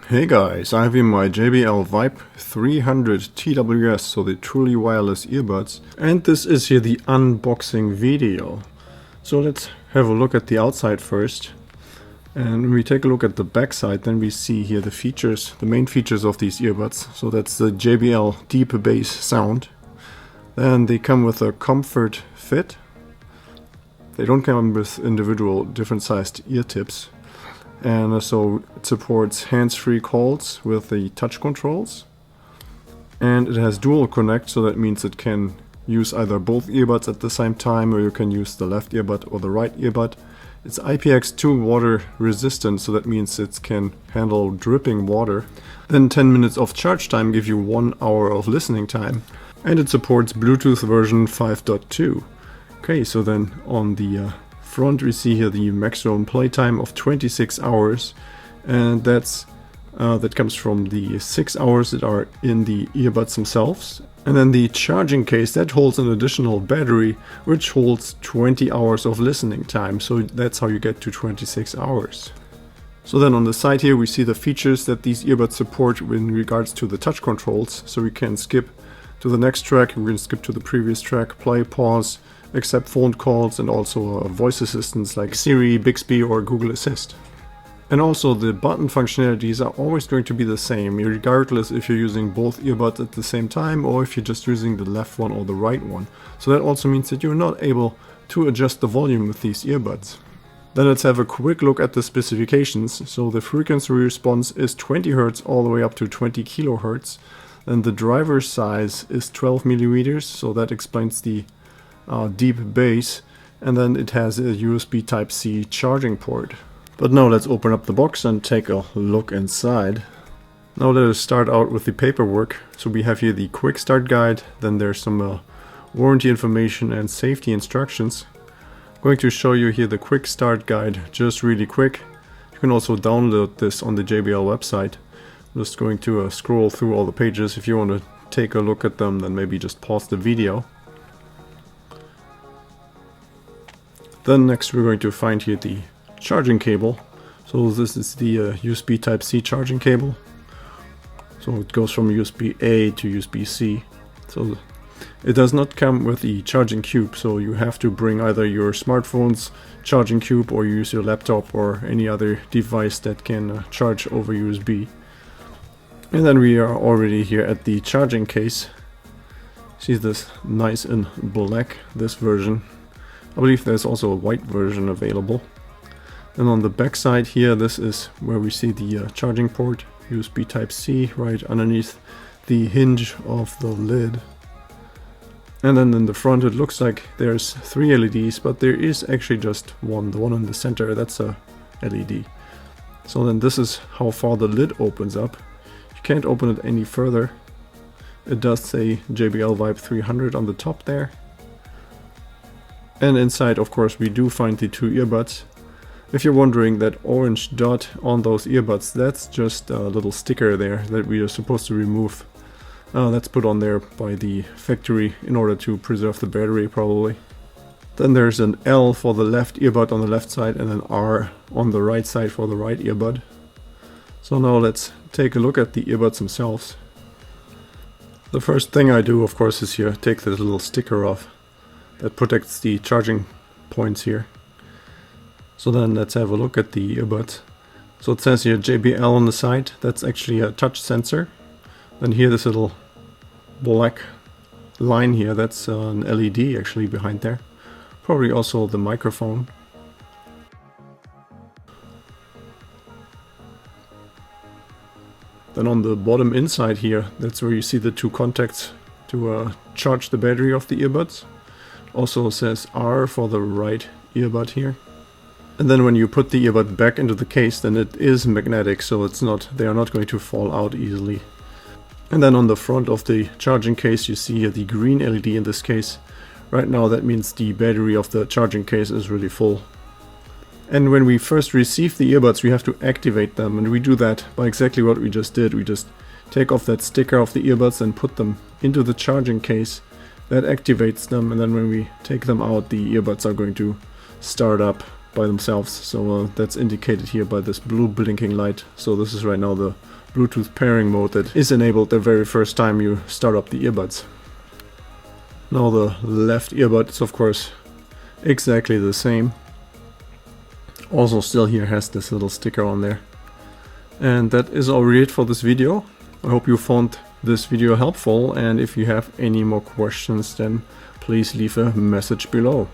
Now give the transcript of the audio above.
Hey guys, I have here my JBL VIBE 300 TWS, so the truly wireless earbuds, and this is here the unboxing video. So let's have a look at the outside first, and when we take a look at the back side, then we see here the features, the main features of these earbuds. So that's the JBL deep bass sound. Then they come with a comfort fit. They don't come with individual different sized ear tips. And so it supports hands-free calls with the touch controls, and it has dual connect, so that means it can use either both earbuds at the same time, or you can use the left earbud or the right earbud. It's IPX2 water resistant, so that means it can handle dripping water. Then 10 minutes of charge time give you 1 hour of listening time, and it supports Bluetooth version 5.2. Okay, so then on the front we see here the maximum playtime of 26 hours, and that comes from the 6 hours that are in the earbuds themselves. And then the charging case, that holds an additional battery which holds 20 hours of listening time, so that's how you get to 26 hours. So then on the side here we see the features that these earbuds support in regards to the touch controls, so we can skip to the next track, we can skip to the previous track, play, pause, accept phone calls, and also voice assistants like Siri, Bixby or Google Assist. And also the button functionalities are always going to be the same, regardless if you're using both earbuds at the same time or if you're just using the left one or the right one. So that also means that you're not able to adjust the volume with these earbuds. Then let's have a quick look at the specifications. So the frequency response is 20 Hz all the way up to 20 kHz. And the driver size is 12 millimeters, so that explains the deep bass, and then it has a USB Type-C charging port. But now let's open up the box and take a look inside. Now let us start out with the paperwork. So we have here the quick start guide, then there's some warranty information and safety instructions. I'm going to show you here the quick start guide just really quick. You can also download this on the JBL website. I'm just going to scroll through all the pages. If you want to take a look at them, then maybe just pause the video. Then next we're going to find here the charging cable. So this is the USB Type-C charging cable. So it goes from USB A to USB C. So it does not come with the charging cube, so you have to bring either your smartphone's charging cube or use your laptop or any other device that can charge over USB. And then we are already here at the charging case. See this nice in black, this version. I believe there's also a white version available. And on the back side here, this is where we see the charging port, USB Type-C, right underneath the hinge of the lid. And then in the front it looks like there's 3 LEDs, but there is actually just one, the one in the center, that's a LED. So then this is how far the lid opens up. You can't open it any further. It does say JBL VIBE 300 on the top there. And inside, of course, we do find the 2 earbuds. If you're wondering, that orange dot on those earbuds, that's just a little sticker there that we are supposed to remove. That's put on there by the factory in order to preserve the battery, probably. Then there's an L for the left earbud on the left side and an R on the right side for the right earbud. So now let's take a look at the earbuds themselves. The first thing I do, of course, is here take this little sticker off. That protects the charging points here. So then let's have a look at the earbuds. So it says here JBL on the side, that's actually a touch sensor. Then here this little black line here, that's an LED actually behind there. Probably also the microphone. Then on the bottom inside here, that's where you see the 2 contacts to charge the battery of the earbuds. Also says R for the right earbud here. And then when you put the earbud back into the case, then it is magnetic, so they are not going to fall out easily. And then on the front of the charging case you see here the green LED in this case. Right now that means the battery of the charging case is really full. And when we first receive the earbuds we have to activate them, and we do that by exactly what we just did. We just take off that sticker of the earbuds and put them into the charging case. That activates them, and then when we take them out, the earbuds are going to start up by themselves. So that's indicated here by this blue blinking light. So this is right now the Bluetooth pairing mode that is enabled the very first time you start up the earbuds. Now the left earbud is of course exactly the same. Also still here has this little sticker on there. And that is already it for this video. I hope you found this video helpful, and if you have any more questions then please leave a message below.